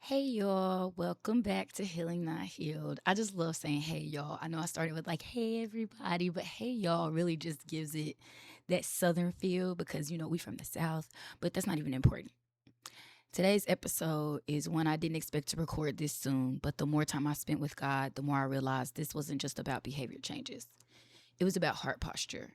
Hey y'all, welcome back to Healing Not Healed. I just love saying hey y'all. I know I started with like hey everybody, but hey y'all really just gives it that southern feel because we from the South, but that's not even important. Today's episode is one I didn't expect to record this soon, but the more time I spent with God, the more I realized this wasn't just about behavior changes. It was about heart posture.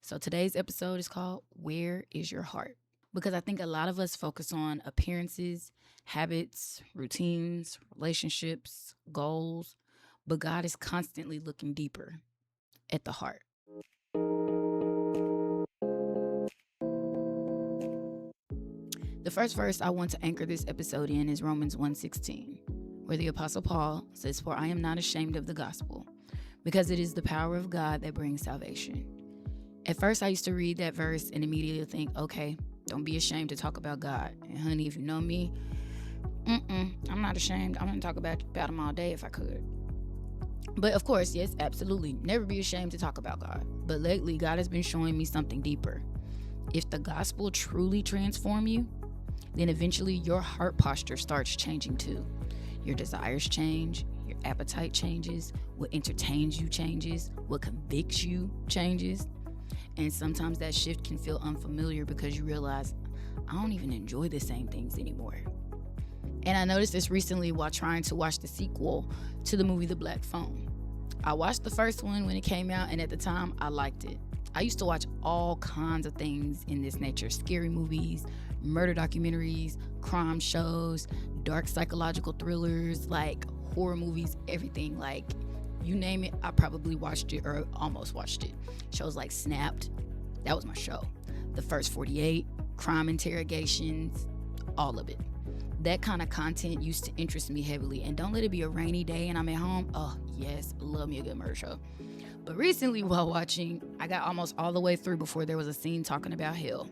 So today's episode is called Where is Your Heart? Because I think a lot of us focus on appearances, habits, routines, relationships, goals, but God is constantly looking deeper at the heart. The first verse I want to anchor this episode in is Romans 1:16, where the Apostle Paul says, "For I am not ashamed of the gospel, because it is the power of God that brings salvation." At first, I used to read that verse and immediately think, okay, don't be ashamed to talk about God. And honey, if you know me, I'm not ashamed. I'm going to talk about him all day if I could. But of course, yes, absolutely. Never be ashamed to talk about God. But lately, God has been showing me something deeper. If the gospel truly transforms you, then eventually your heart posture starts changing too. Your desires change, your appetite changes, what entertains you changes, what convicts you changes. And sometimes that shift can feel unfamiliar because you realize, I don't even enjoy the same things anymore. And I noticed this recently while trying to watch the sequel to the movie The Black Phone. I watched the first one when it came out, and at the time, I liked it. I used to watch all kinds of things in this nature: scary movies, murder documentaries, crime shows, dark psychological thrillers, like horror movies, everything. Like, you name it, I probably watched it or almost watched it. Shows like Snapped, that was my show. The First 48, crime interrogations, all of it. That kind of content used to interest me heavily. And don't let it be a rainy day and I'm at home. Oh, yes, love me a good murder show. But recently while watching, I got almost all the way through before there was a scene talking about hell.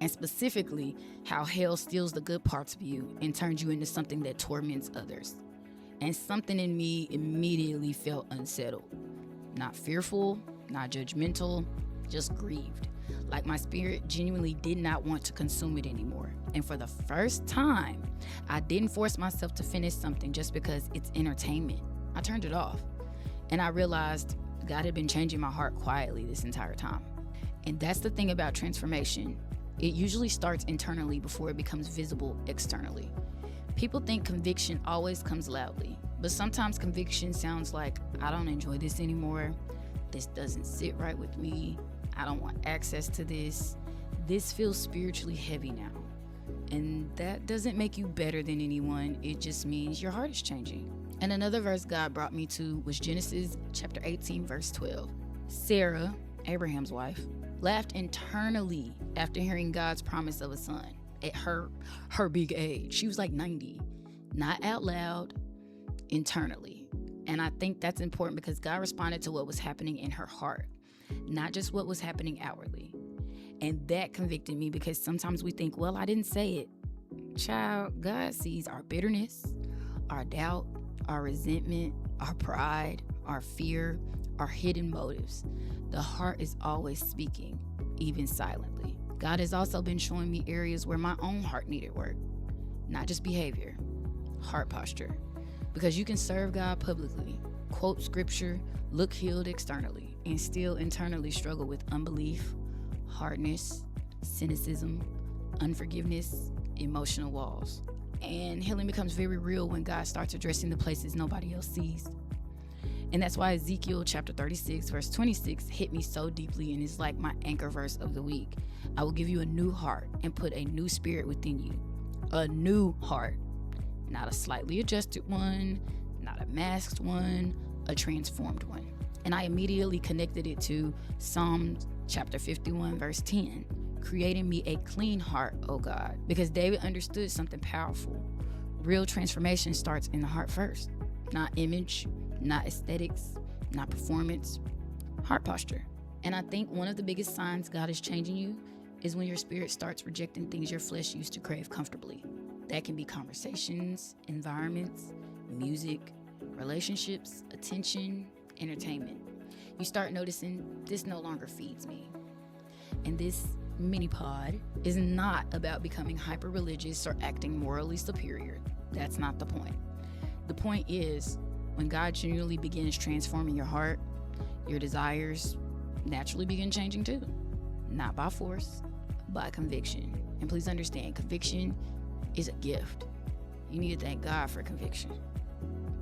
And specifically, how hell steals the good parts of you and turns you into something that torments others. And something in me immediately felt unsettled. Not fearful, not judgmental, just grieved. Like my spirit genuinely did not want to consume it anymore. And for the first time, I didn't force myself to finish something just because it's entertainment. I turned it off. And I realized God had been changing my heart quietly this entire time. And that's the thing about transformation. It usually starts internally before it becomes visible externally. People think conviction always comes loudly, but sometimes conviction sounds like, I don't enjoy this anymore. This doesn't sit right with me. I don't want access to this. This feels spiritually heavy now. And that doesn't make you better than anyone. It just means your heart is changing. And another verse God brought me to was Genesis chapter 18, verse 12. Sarah, Abraham's wife, laughed internally after hearing God's promise of a son. At her big age. She was like 90. Not out loud, internally. And I think that's important because God responded to what was happening in her heart, not just what was happening outwardly. And that convicted me because sometimes we think, well, I didn't say it. Child, God sees our bitterness, our doubt, our resentment, our pride, our fear, our hidden motives. The heart is always speaking, even silently. God has also been showing me areas where my own heart needed work. Not just behavior, heart posture. Because you can serve God publicly, quote scripture, look healed externally, and still internally struggle with unbelief, hardness, cynicism, unforgiveness, emotional walls. And healing becomes very real when God starts addressing the places nobody else sees. And that's why Ezekiel chapter 36, verse 26 hit me so deeply and is like my anchor verse of the week. I will give you a new heart and put a new spirit within you. A new heart. Not a slightly adjusted one, not a masked one, a transformed one. And I immediately connected it to Psalm chapter 51, verse 10. Creating me a clean heart, O God. Because David understood something powerful. Real transformation starts in the heart first. Not image, not aesthetics, not performance, heart posture. And I think one of the biggest signs God is changing you is when your spirit starts rejecting things your flesh used to crave comfortably. That can be conversations, environments, music, relationships, attention, entertainment. You start noticing this no longer feeds me. And this mini pod is not about becoming hyper-religious or acting morally superior. That's not the point. The point is, when God genuinely begins transforming your heart, your desires naturally begin changing too. Not by force, by conviction. And please understand, conviction is a gift. You need to thank God for conviction.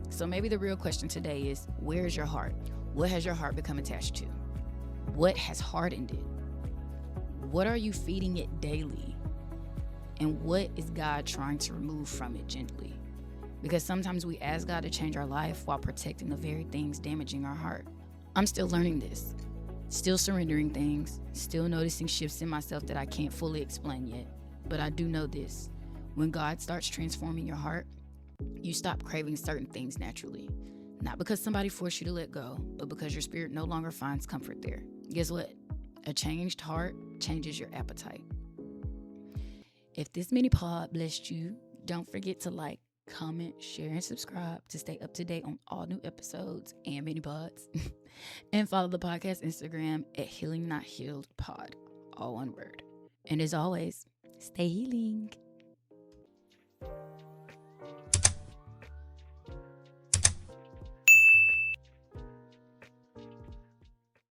So maybe the real question today is, where is your heart? What has your heart become attached to? What has hardened it? What are you feeding it daily? And what is God trying to remove from it gently? Because sometimes we ask God to change our life while protecting the very things damaging our heart. I'm still learning this, still surrendering things, still noticing shifts in myself that I can't fully explain yet. But I do know this, when God starts transforming your heart, you stop craving certain things naturally. Not because somebody forced you to let go, but because your spirit no longer finds comfort there. Guess what? A changed heart changes your appetite. If this mini pod blessed you, don't forget to like, comment, share, and subscribe to stay up to date on all new episodes and mini pods. And follow the podcast Instagram at Healing Not Healed Pod, all one word. And as always, stay healing.